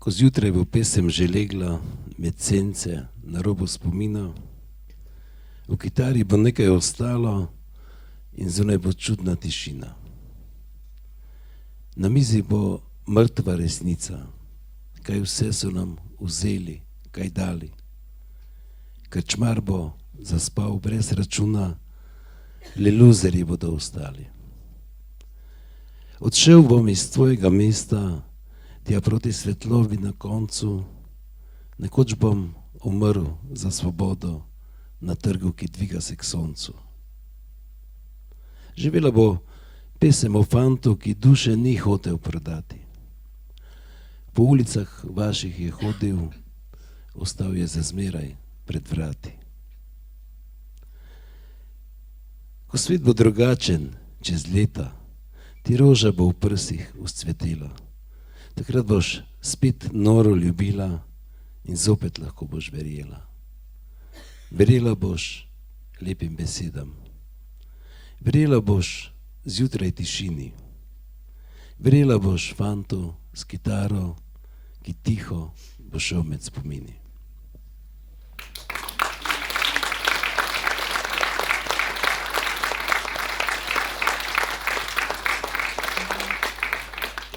Ko zjutraj bo pesem že legla med sence na robu spomina, v kitari bo nekaj ostalo in zunaj bo čudna tišina. Na mizi bo mrtva resnica, kaj vse so nam vzeli, kaj dali. Krčmar bo zaspal brez računa, le luzerji bodo ostali. Odšel bom iz tvojega mesta, tja proti svetlobi na koncu, nekoč bom umrl za svobodo na trgu, ki dviga se k soncu. Živela bo pesem o fantu, ki duše ni hotel prodati. Po ulicah vaših je hodil, ostal je za zmeraj pred vrati. Ko svet bo drugačen čez leta, ti roža bo v prsih vzcvetela. Takrat boš spet noro ljubila in zopet lahko boš verjela. Verjela boš lepim besedam. Verjela boš zjutraj tišini. Verjela boš fantu s kitaro, ki tiho bo šel med spomini.